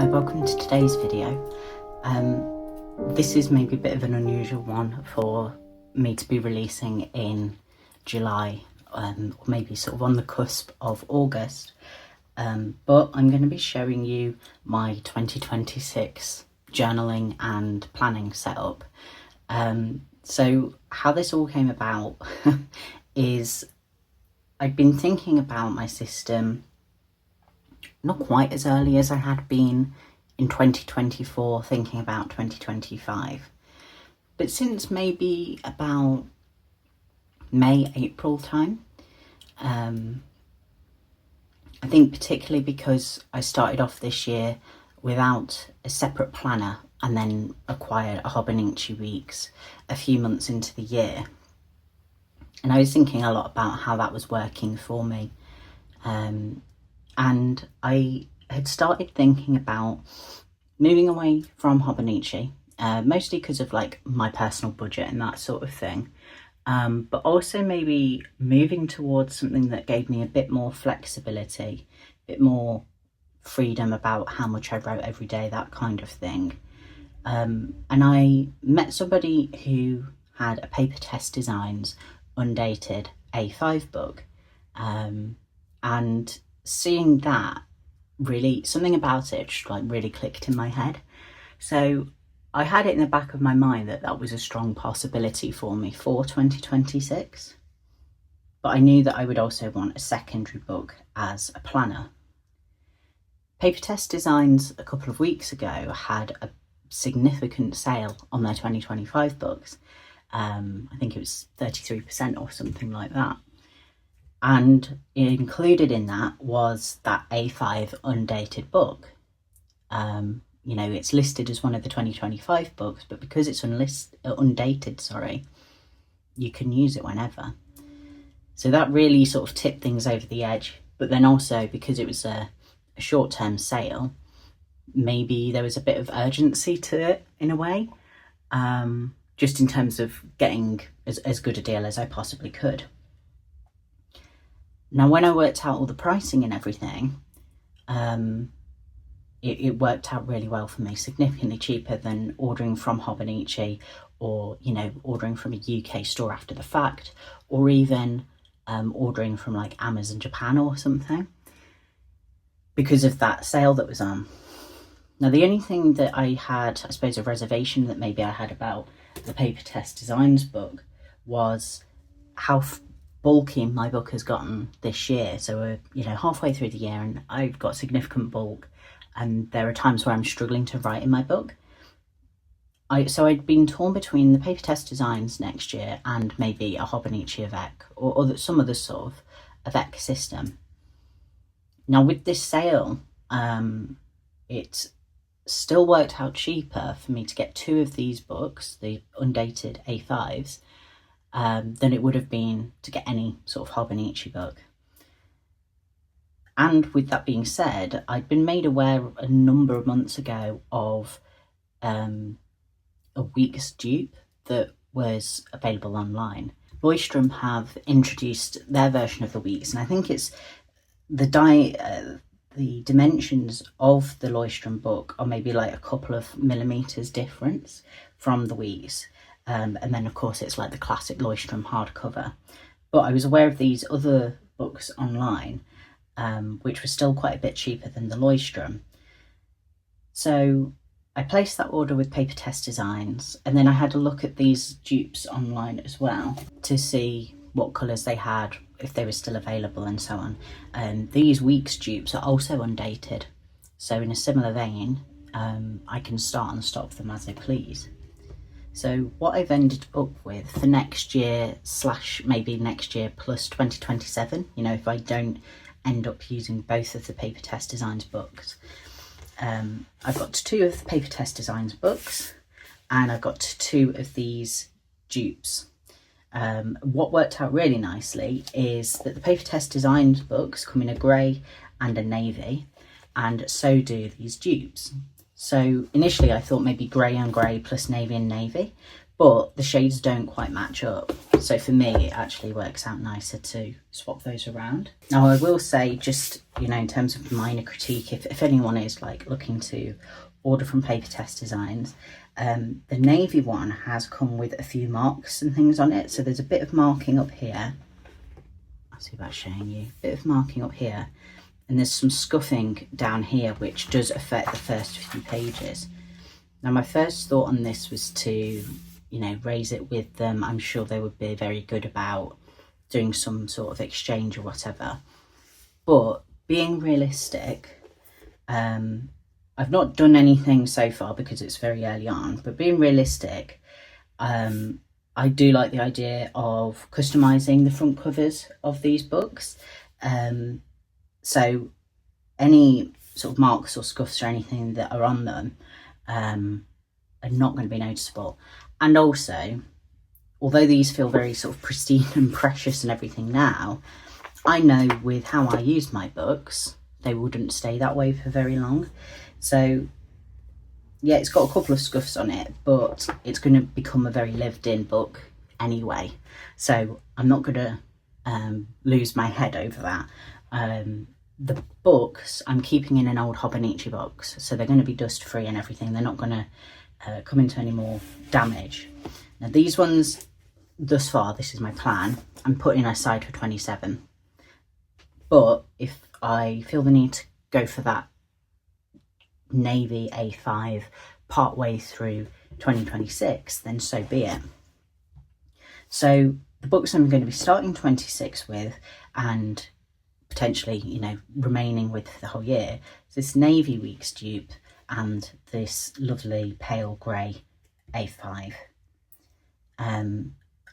Hi, welcome to today's video. This is maybe a bit of an unusual one for me to be releasing in July, or maybe sort of on the cusp of August, but I'm going to be showing you my 2026 journaling and planning setup. So how this all came about is I'd been thinking about my system not quite as early as I had been in 2024, thinking about 2025. But since maybe about May, April time, I think particularly because I started off this year without a separate planner and then acquired a Hobonichi weeks a few months into the year. And I was thinking a lot about how that was working for me. And I had started thinking about moving away from Hobonichi, mostly because of like my personal budget and that sort of thing, but also maybe moving towards something that gave me a bit more flexibility, a bit more freedom about how much I wrote every day, that kind of thing. And I met somebody who had a papertessdesigns undated A5 book, and seeing that, really something about it just like really clicked in my head. So I had it in the back of my mind that that was a strong possibility for me for 2026, but I knew that I would also want a secondary book as a planner. Papertessdesigns a couple of weeks ago had a significant sale on their 2025 books. I think it was 33% or something like that. And included in that was that A5 undated book. You know, it's listed as one of the 2025 books, but because it's undated, you can use it whenever. So that really sort of tipped things over the edge. But then also because it was a short-term sale, maybe there was a bit of urgency to it in a way, just in terms of getting as good a deal as I possibly could. Now, when I worked out all the pricing and everything, it worked out really well for me, significantly cheaper than ordering from Hobonichi or, you know, ordering from a UK store after the fact, or even ordering from like Amazon Japan or something, because of that sale that was on. Now, the only thing that I had, I suppose, a reservation that maybe I had about the papertessdesigns book was how bulky my book has gotten this year. So we're, you know, halfway through the year and I've got significant bulk, and there are times where I'm struggling to write in my book. So I'd been torn between the papertessdesigns next year and maybe a Hobonichi avec or some other sort of avec system. Now with this sale, it still worked out cheaper for me to get two of these books, the undated A5s, than it would have been to get any sort of Hobonichi book. And with that being said, I'd been made aware a number of months ago of a week's dupe that was available online. Leuchtturm have introduced their version of the weeks, and I think it's the dimensions of the Leuchtturm book are maybe like a couple of millimeters difference from the weeks. And then of course it's like the classic Leuchtturm hardcover. But I was aware of these other books online, which were still quite a bit cheaper than the Leuchtturm. So I placed that order with papertessdesigns, and then I had a look at these dupes online as well to see what colours they had, if they were still available and so on. These week's dupes are also undated. So in a similar vein, I can start and stop them as I please. So what I've ended up with for next year / maybe next year plus 2027, you know, if I don't end up using both of the papertessdesigns books, I've got two of the papertessdesigns books and I've got two of these dupes. What worked out really nicely is that the papertessdesigns books come in a grey and a navy, and so do these dupes. So initially I thought maybe grey and grey plus navy and navy, but the shades don't quite match up. So for me, it actually works out nicer to swap those around. Now, I will say, just, you know, in terms of minor critique, if anyone is like looking to order from Paper Test Designs, the navy one has come with a few marks and things on it. So there's a bit of marking up here. I'll see about showing you. A bit of marking up here. And there's some scuffing down here, which does affect the first few pages. Now, my first thought on this was to, you know, raise it with them. I'm sure they would be very good about doing some sort of exchange or whatever. But being realistic, I've not done anything so far because it's very early on, but being realistic, I do like the idea of customizing the front covers of these books. So any sort of marks or scuffs or anything that are on them are not going to be noticeable. And also, although these feel very sort of pristine and precious and everything now, I know with how I use my books, they wouldn't stay that way for very long. So yeah, it's got a couple of scuffs on it, but it's going to become a very lived in book anyway. So I'm not going to lose my head over that. The books I'm keeping in an old Hobonichi box, so they're going to be dust free and everything. They're not going to come into any more damage. Now these ones, thus far, this is my plan, I'm putting aside for 27. But if I feel the need to go for that navy A5 part way through 2026, then so be it. So the books I'm going to be starting 26 with, and potentially, you know, remaining with the whole year, is this Navy Weeks dupe and this lovely pale grey A5.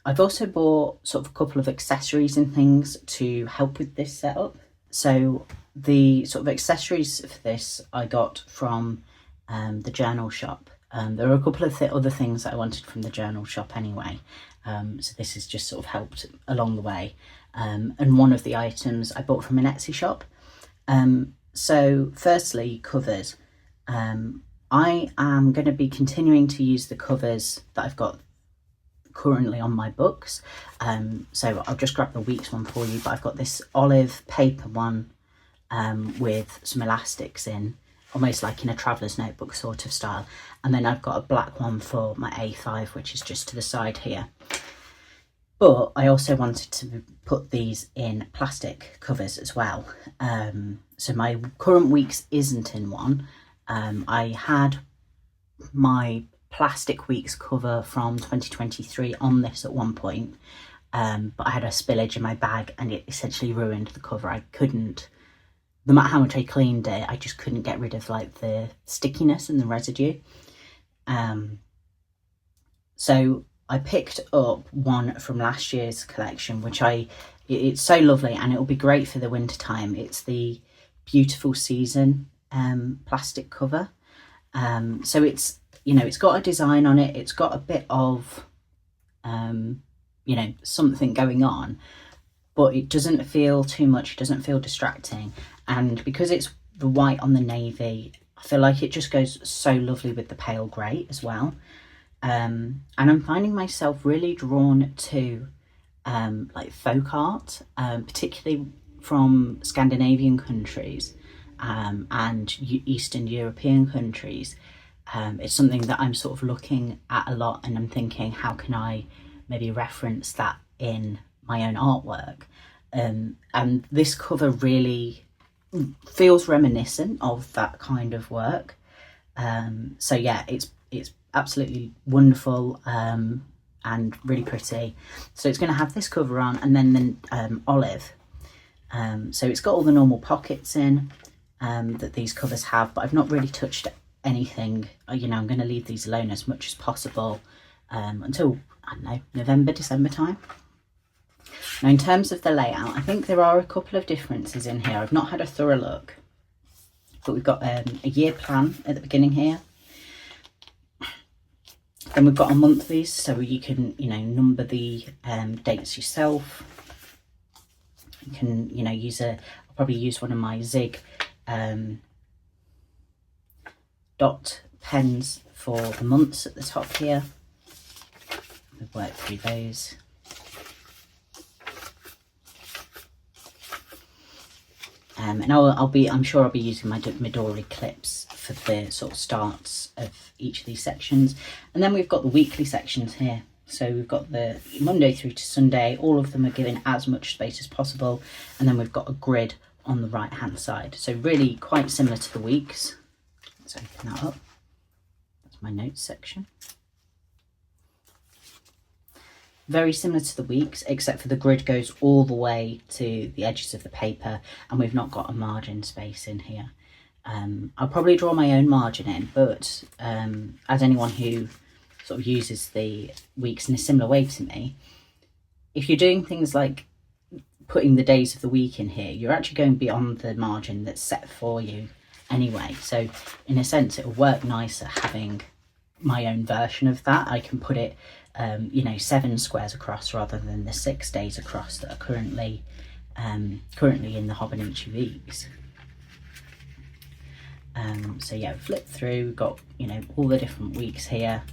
I've also bought sort of a couple of accessories and things to help with this setup. So the sort of accessories for this I got from the journal shop. There are a couple of other things that I wanted from the journal shop anyway, so this has just sort of helped along the way. And one of the items I bought from an Etsy shop. So firstly, covers. I am going to be continuing to use the covers that I've got currently on my books. So I'll just grab the week's one for you, but I've got this olive paper one with some elastics in, almost like in a traveller's notebook sort of style. And then I've got a black one for my A5, which is just to the side here. But I also wanted to put these in plastic covers as well. So my current weeks isn't in one. I had my plastic weeks cover from 2023 on this at one point, but I had a spillage in my bag and it essentially ruined the cover. I couldn't, no matter how much I cleaned it, I just couldn't get rid of like the stickiness and the residue. So I picked up one from last year's collection, which it's so lovely and it'll be great for the winter time. It's the Beautiful Season plastic cover. So it's, you know, it's got a design on it. It's got a bit of, you know, something going on, but it doesn't feel too much. It doesn't feel distracting. And because it's the white on the navy, I feel like it just goes so lovely with the pale grey as well. And I'm finding myself really drawn to like folk art, particularly from Scandinavian countries and Eastern European countries. It's something that I'm sort of looking at a lot, and I'm thinking, how can I maybe reference that in my own artwork? And this cover really feels reminiscent of that kind of work. So yeah, it's absolutely wonderful and really pretty. So it's going to have this cover on, and then the olive. So it's got all the normal pockets in that these covers have, but I've not really touched anything. You know, I'm going to leave these alone as much as possible until, I don't know, November, December time. Now, in terms of the layout, I think there are a couple of differences in here. I've not had a thorough look, but we've got a year plan at the beginning here. Then we've got our monthlies, so you can, you know, number the dates yourself. You can, you know, I'll probably use one of my Zig dot pens for the months at the top here. we've worked through those. And I'm sure I'll be using my Midori clips for the sort of starts of each of these sections. And then we've got the weekly sections here. So we've got the Monday through to Sunday. All of them are given as much space as possible. And then we've got a grid on the right hand side. So really quite similar to the weeks. Let's open that up. That's my notes section. Very similar to the weeks, except for the grid goes all the way to the edges of the paper and we've not got a margin space in here. I'll probably draw my own margin in, but as anyone who sort of uses the weeks in a similar way to me, if you're doing things like putting the days of the week in here, you're actually going beyond the margin that's set for you anyway. So in a sense, it'll work nicer having my own version of that. I can put it 7 squares across rather than the 6 days across that are currently in the Hobonichi weeks. So yeah, flip through, we've got all the different weeks here,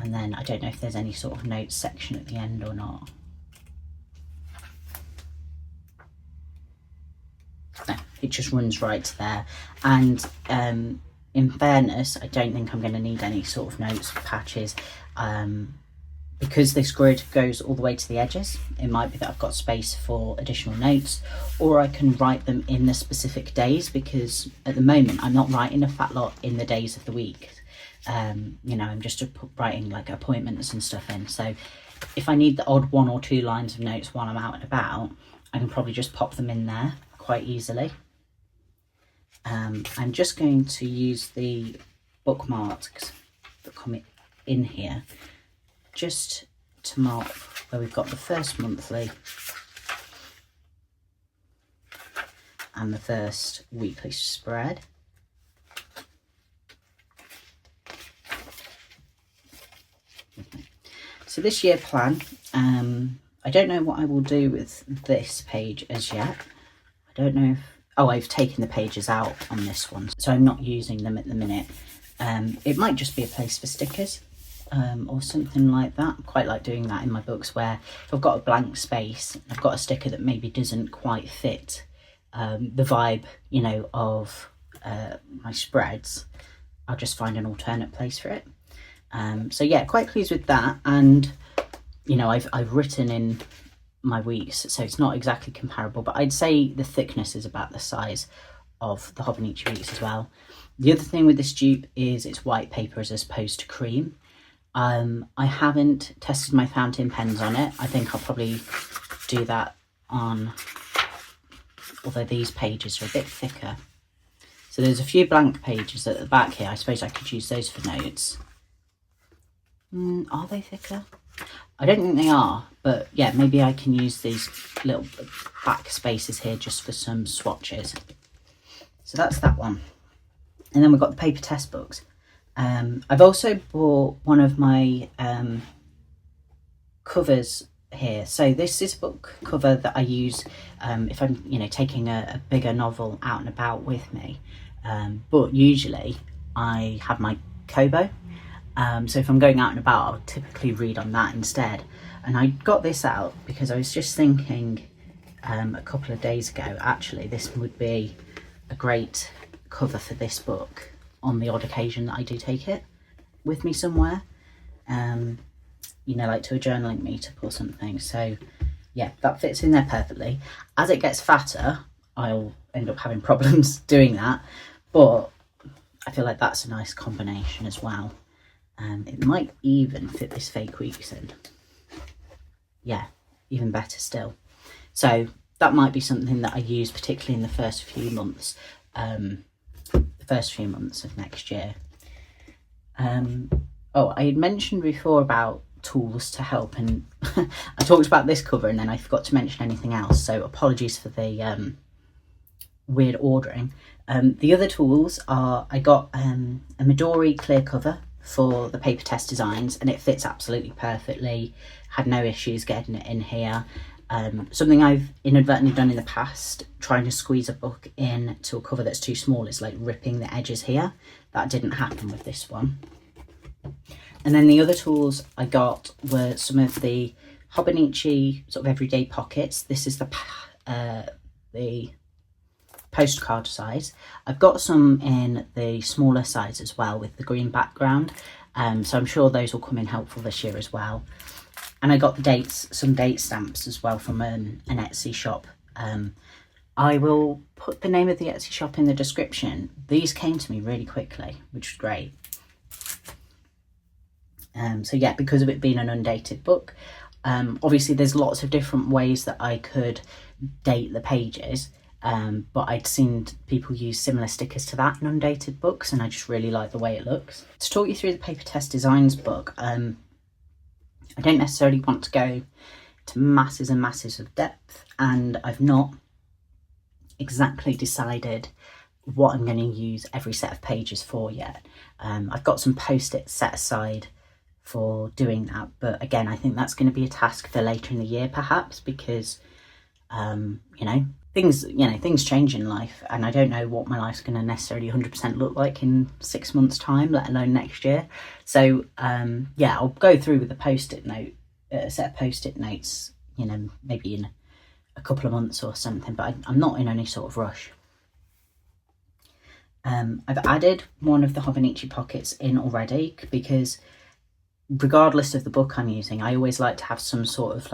and then I don't know if there's any sort of notes section at the end or not. No, it just runs right to there. And in fairness, I don't think I'm going to need any sort of notes patches because this grid goes all the way to the edges. It might be that I've got space for additional notes, or I can write them in the specific days, because at the moment I'm not writing a fat lot in the days of the week. I'm just writing like appointments and stuff in. So if I need the odd 1 or 2 lines of notes while I'm out and about, I can probably just pop them in there quite easily. I'm just going to use the bookmarks that come in here just to mark where we've got the first monthly and the first weekly spread. So this year plan, I don't know what I will do with this page as yet. I don't know if, I've taken the pages out on this one, so I'm not using them at the minute. It might just be a place for stickers or something like that. I quite like doing that in my books, where if I've got a blank space, I've got a sticker that maybe doesn't quite fit the vibe, of my spreads, I'll just find an alternate place for it. So yeah, quite pleased with that. And I've written in my weeks, so it's not exactly comparable, but I'd say the thickness is about the size of the Hobonichi weeks as well. The other thing with this dupe is it's white paper as opposed to cream. I haven't tested my fountain pens on it. I think I'll probably do that on, although these pages are a bit thicker. So there's a few blank pages at the back here. I suppose I could use those for notes. Are they thicker? I don't think they are, but yeah, maybe I can use these little back spaces here just for some swatches. So that's that one. And then we've got the paper test books. I've also bought one of my covers here. So this is a book cover that I use if I'm taking a bigger novel out and about with me. But usually I have my Kobo. So if I'm going out and about, I'll typically read on that instead. And I got this out because I was just thinking a couple of days ago, actually, this would be a great cover for this book on the odd occasion that I do take it with me somewhere, like to a journaling meetup or something. So yeah, that fits in there perfectly. As it gets fatter, I'll end up having problems doing that, but I feel like that's a nice combination as well. It might even fit this fake weeks in. Yeah, even better still. So that might be something that I use particularly in the first few months, of next year. I had mentioned before about tools to help, and I talked about this cover and then I forgot to mention anything else, so apologies for the weird ordering. The other tools are, I got a Midori clear cover for the paper test designs, and it fits absolutely perfectly. Had no issues getting it in here. Something I've inadvertently done in the past, trying to squeeze a book in to a cover that's too small, is like ripping the edges here. That didn't happen with this one. And then the other tools I got were some of the Hobonichi sort of everyday pockets. This is the postcard size. I've got some in the smaller size as well with the green background. So I'm sure those will come in helpful this year as well. And I got the some date stamps as well from an Etsy shop. I will put the name of the Etsy shop in the description. These came to me really quickly, which was great. So yeah, because of it being an undated book, obviously there's lots of different ways that I could date the pages, but I'd seen people use similar stickers to that in undated books, and I just really like the way it looks. To talk you through the Paper Test Designs book, I don't necessarily want to go to masses and masses of depth, and I've not exactly decided what I'm going to use every set of pages for yet. I've got some post-its set aside for doing that, but again, I think that's going to be a task for later in the year perhaps, because things change in life, and I don't know what my life's going to necessarily 100% look like in 6 months time, let alone next year. So yeah, I'll go through with a set of post-it notes, maybe in a couple of months or something, but I'm not in any sort of rush. I've added one of the Hobonichi pockets in already, because regardless of the book I'm using, I always like to have some sort of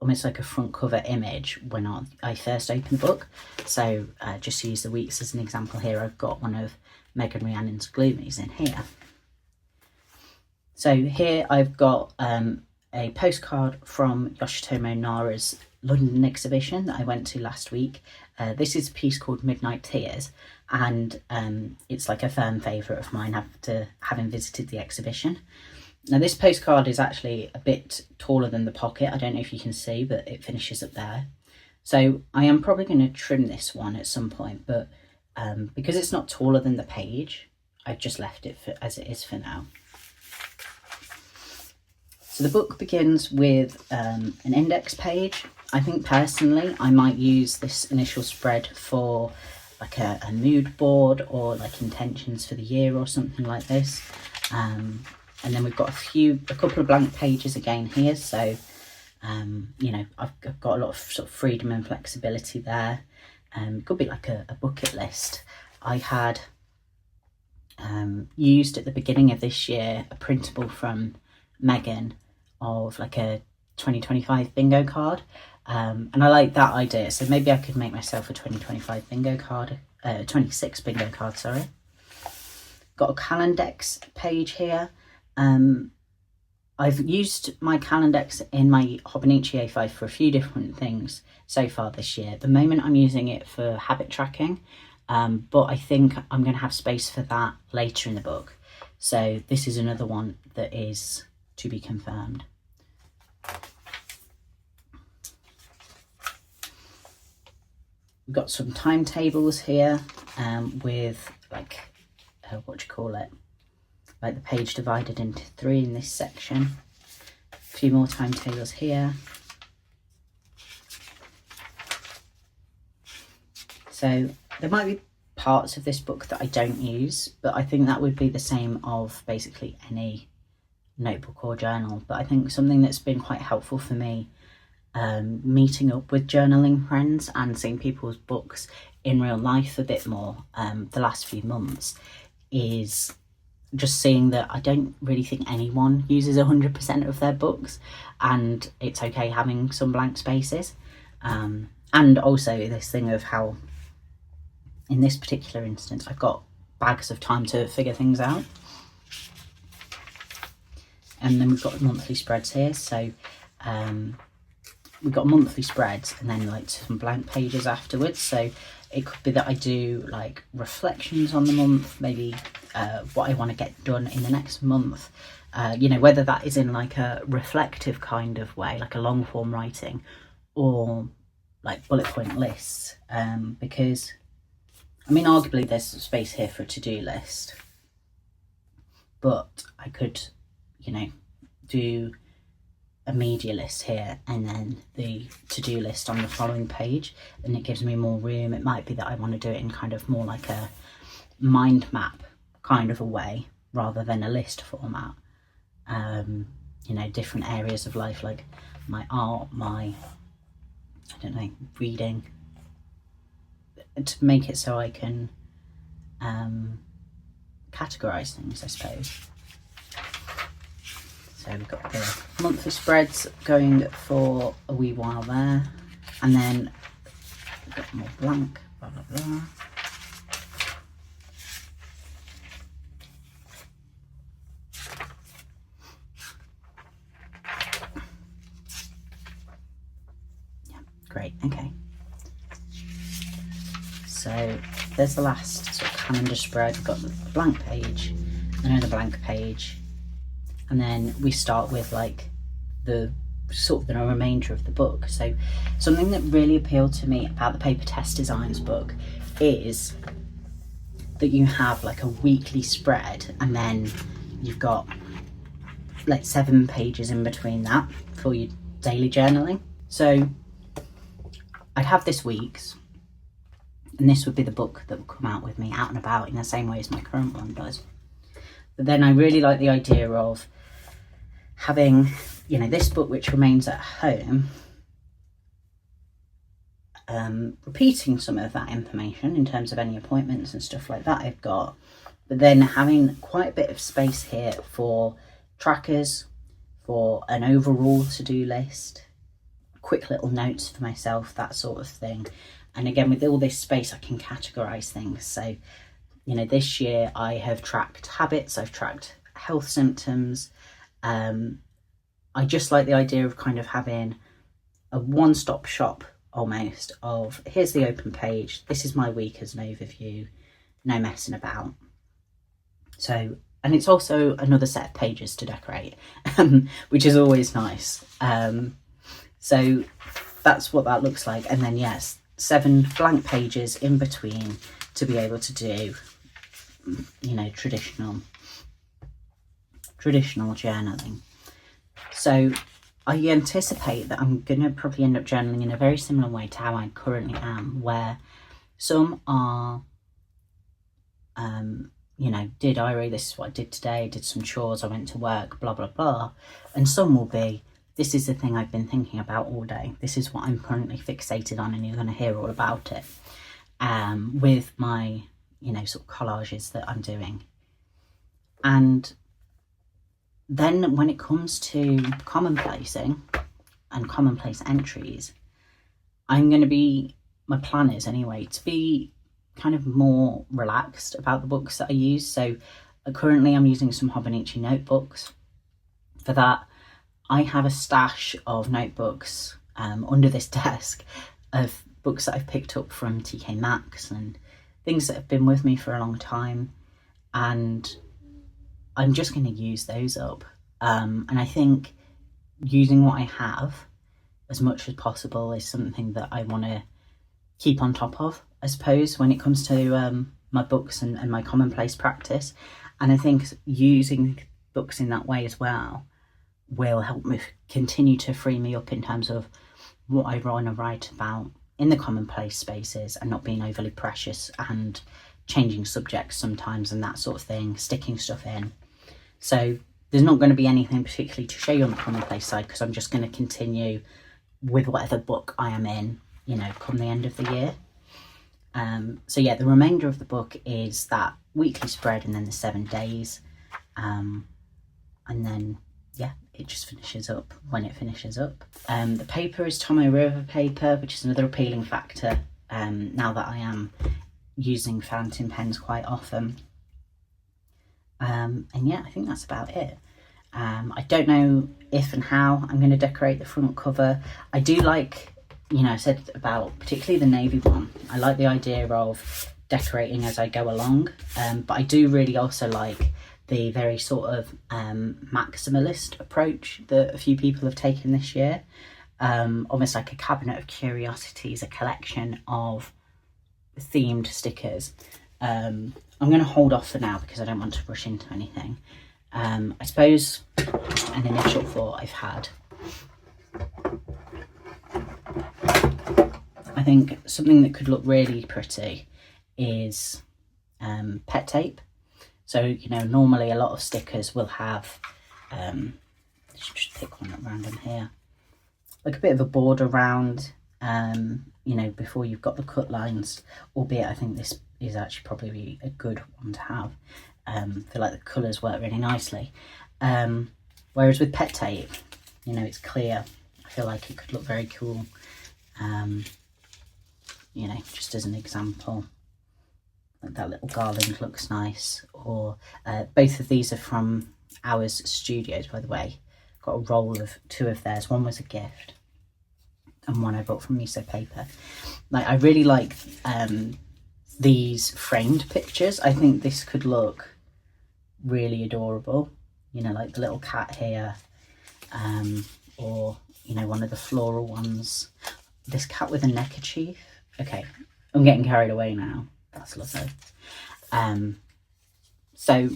almost like a front cover image when I first open the book. So just to use the weeks as an example here, I've got one of Megan Rhiannon's Gloomies in here. So here I've got a postcard from Yoshitomo Nara's London exhibition that I went to last week. This is a piece called Midnight Tears, and it's like a firm favourite of mine after having visited the exhibition. Now this postcard is actually a bit taller than the pocket. I don't know if you can see, but it finishes up there. So I am probably going to trim this one at some point, but because it's not taller than the page, I've just left it as it is for now. So the book begins with an index page. I think personally I might use this initial spread for like a mood board, or like intentions for the year or something like this. And then we've got a couple of blank pages again here. So, I've got a lot of sort of freedom and flexibility there. It could be like a bucket list. I had used at the beginning of this year a printable from Megan of like a 2025 bingo card. And I like that idea. So maybe I could make myself a 2025 bingo card, 26 bingo card, sorry. Got a Calendex page here. I've used my Calendex in my Hobonichi A5 for a few different things so far this year. At the moment I'm using it for habit tracking, but I think I'm going to have space for that later in the book. So this is another one that is to be confirmed. We've got some timetables here with like, like the page divided into 3 in this section. A few more timetables here. So there might be parts of this book that I don't use, but I think that would be the same of basically any notebook or journal. But I think something that's been quite helpful for me, meeting up with journaling friends and seeing people's books in real life a bit more the last few months, is just seeing that I don't really think anyone uses 100% of their books, and it's okay having some blank spaces. And also this thing of how, in this particular instance, I've got bags of time to figure things out. And then we've got monthly spreads here. So we've got monthly spreads and then like some blank pages afterwards. So it could be that I do like reflections on the month, maybe what I want to get done in the next month. Whether that is in like a reflective kind of way, like a long form writing, or like bullet point lists. Because, I mean, arguably there's space here for a to-do list, but I could, do a media list here and then the to-do list on the following page, and it gives me more room. It might be that I want to do it in kind of more like a mind map kind of a way, rather than a list format. You know, different areas of life, like my art, my, I don't know, reading, to make it so I can categorise things, I suppose. So we've got the monthly spreads going for a wee while there, and then we've got more blank, blah blah blah. Yeah, great, okay. So there's the last sort of calendar spread. We've got the blank page, another blank page, and then we start with like the sort of the remainder of the book. So something that really appealed to me about the Paper Test Designs book is that you have like a weekly spread, and then you've got like 7 pages in between that for your daily journaling. So I'd have this week's, and this would be the book that would come out with me out and about in the same way as my current one does. But then I really like the idea of having, you know, this book which remains at home, repeating some of that information in terms of any appointments and stuff like that I've got, but then having quite a bit of space here for trackers, for an overall to-do list, quick little notes for myself, that sort of thing. And again, with all this space, I can categorise things. So, you know, this year I have tracked habits, I've tracked health symptoms. I just like the idea of kind of having a one-stop shop almost of, here's the open page, this is my week as an overview, no messing about. So, and it's also another set of pages to decorate, which is always nice. So that's what that looks like. And then yes, 7 blank pages in between to be able to do, you know, traditional journaling. So I anticipate that I'm going to probably end up journaling in a very similar way to how I currently am, where some are, you know, did diary, this is what I did today, did some chores, I went to work, blah, blah, blah. And some will be, this is the thing I've been thinking about all day. This is what I'm currently fixated on, and you're going to hear all about it with my, you know, sort of collages that I'm doing. And then when it comes to commonplacing and commonplace entries, I'm going to be, my plan is anyway, to be kind of more relaxed about the books that I use. So currently I'm using some Hobonichi notebooks. For that, I have a stash of notebooks under this desk of books that I've picked up from TK Maxx and things that have been with me for a long time, and I'm just going to use those up. And I think using what I have as much as possible is something that I want to keep on top of, I suppose, when it comes to my books and my commonplace practice. And I think using books in that way as well will help me continue to free me up in terms of what I want to write about in the commonplace spaces, and not being overly precious and changing subjects sometimes and that sort of thing, sticking stuff in. So there's not going to be anything particularly to show you on the commonplace side, because I'm just going to continue with whatever book I am in, you know, come the end of the year. So yeah, the remainder of the book is that weekly spread and then the 7 days. And then, yeah, it just finishes up when it finishes up. The paper is Tomoe River paper, which is another appealing factor now that I am using fountain pens quite often. And yeah, I think that's about it. I don't know if and how I'm going to decorate the front cover. I do like, you know, I said about particularly the navy one, I like the idea of decorating as I go along, but I do really also like the very sort of maximalist approach that a few people have taken this year. Almost like a cabinet of curiosities, a collection of themed stickers. I'm going to hold off for now because I don't want to rush into anything. I suppose an initial thought I've had, I think something that could look really pretty is pet tape. So, you know, normally a lot of stickers will have, just pick one at random here, like a bit of a border around, you know, before you've got the cut lines, albeit I think this is actually probably a good one to have. I feel like the colours work really nicely. Whereas with pet tape, you know, it's clear. I feel like it could look very cool. You know, just as an example, like that little garland looks nice. Or both of these are from Ours Studios, by the way. Got a roll of 2 of theirs. One was a gift and one I bought from Miso Paper. Like, I really like these framed pictures. I think this could look really adorable, you know, like the little cat here, or, you know, one of the floral ones, this cat with a neckerchief. Okay, I'm getting carried away now. That's lovely. So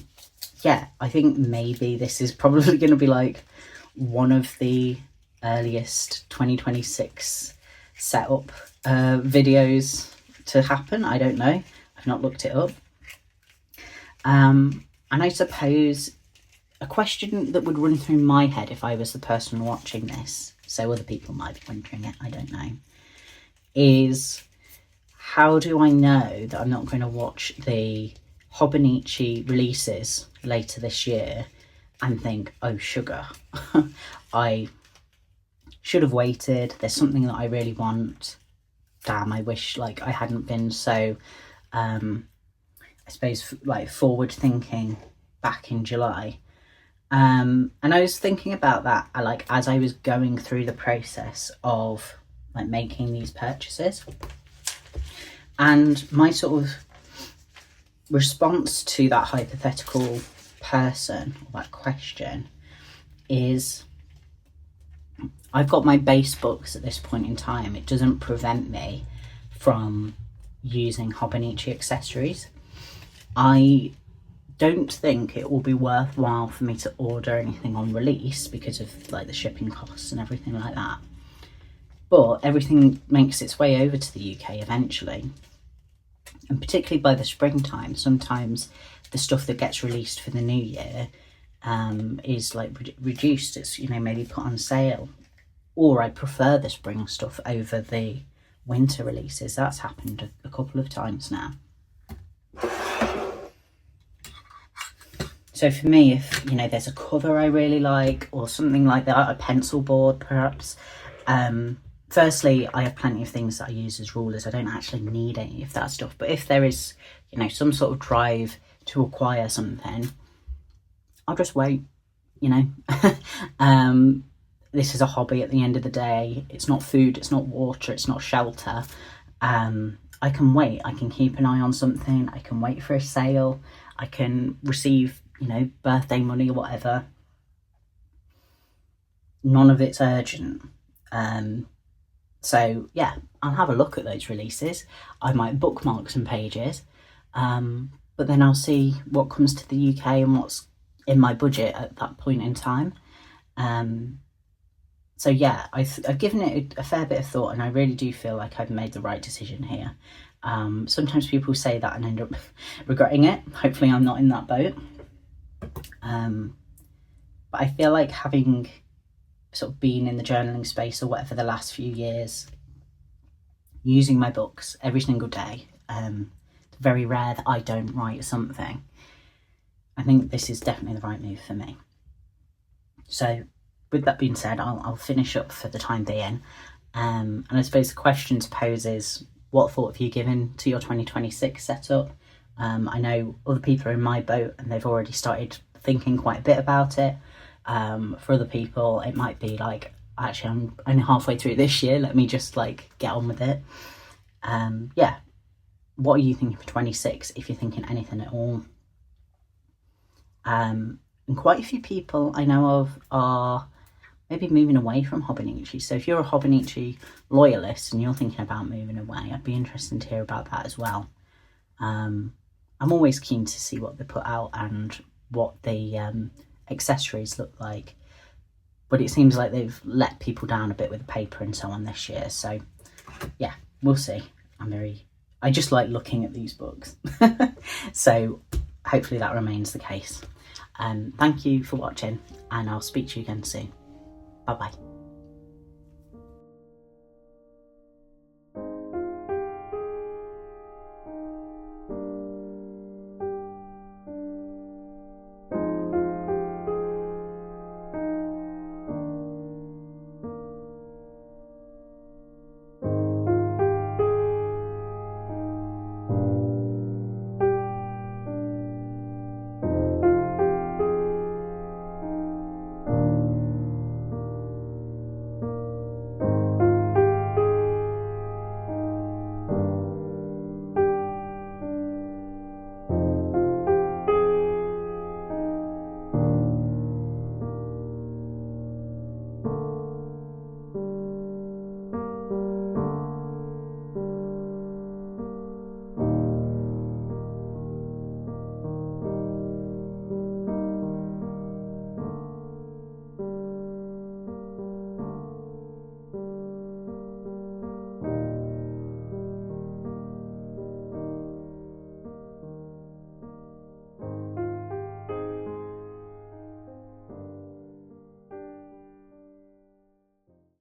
yeah, I think maybe this is probably going to be like one of the earliest 2026 setup videos to happen. I don't know, I've not looked it up. And I suppose a question that would run through my head if I was the person watching this, so other people might be wondering it, I don't know, is how do I know that I'm not going to watch the Hobonichi releases later this year and think, oh sugar, I should have waited, there's something that I really want, damn, I wish like I hadn't been so I suppose like forward thinking back in July. And I was thinking about that like as I was going through the process of like making these purchases, and my sort of response to that hypothetical person, or that question, is I've got my base books at this point in time. It doesn't prevent me from using Hobonichi accessories. I don't think it will be worthwhile for me to order anything on release because of like the shipping costs and everything like that. But everything makes its way over to the UK eventually. And particularly by the springtime, sometimes the stuff that gets released for the new year is like reduced. It's, you know, maybe put on sale. Or I prefer the spring stuff over the winter releases. That's happened a couple of times now. So for me, if, you know, there's a cover I really like or something like that, a pencil board perhaps, firstly, I have plenty of things that I use as rulers. I don't actually need any of that stuff. But if there is, you know, some sort of drive to acquire something, I'll just wait, you know. This is a hobby at the end of the day. It's not food, it's not water, it's not shelter. I can wait. I can keep an eye on something. I can wait for a sale. I can receive, you know, birthday money or whatever. None of it's urgent. So yeah, I'll have a look at those releases. I might bookmark some pages, but then I'll see what comes to the UK and what's in my budget at that point in time. So yeah, I've given it a fair bit of thought, and I really do feel like I've made the right decision here. Sometimes people say that and end up regretting it. Hopefully I'm not in that boat. But I feel like having sort of been in the journaling space or whatever the last few years, using my books every single day, it's very rare that I don't write something. I think this is definitely the right move for me. So with that being said, I'll finish up for the time being. And I suppose the question to pose is, what thought have you given to your 2026 setup? I know other people are in my boat and they've already started thinking quite a bit about it. For other people, it might be like, actually, I'm only halfway through this year. Let me just like get on with it. Yeah. What are you thinking for 26, if you're thinking anything at all? And quite a few people I know of are maybe moving away from Hobonichi. So if you're a Hobonichi loyalist and you're thinking about moving away, I'd be interested to hear about that as well. I'm always keen to see what they put out and what the accessories look like. But it seems like they've let people down a bit with the paper and so on this year. So yeah, we'll see. I just like looking at these books. So hopefully that remains the case. Thank you for watching, and I'll speak to you again soon. Bye bye.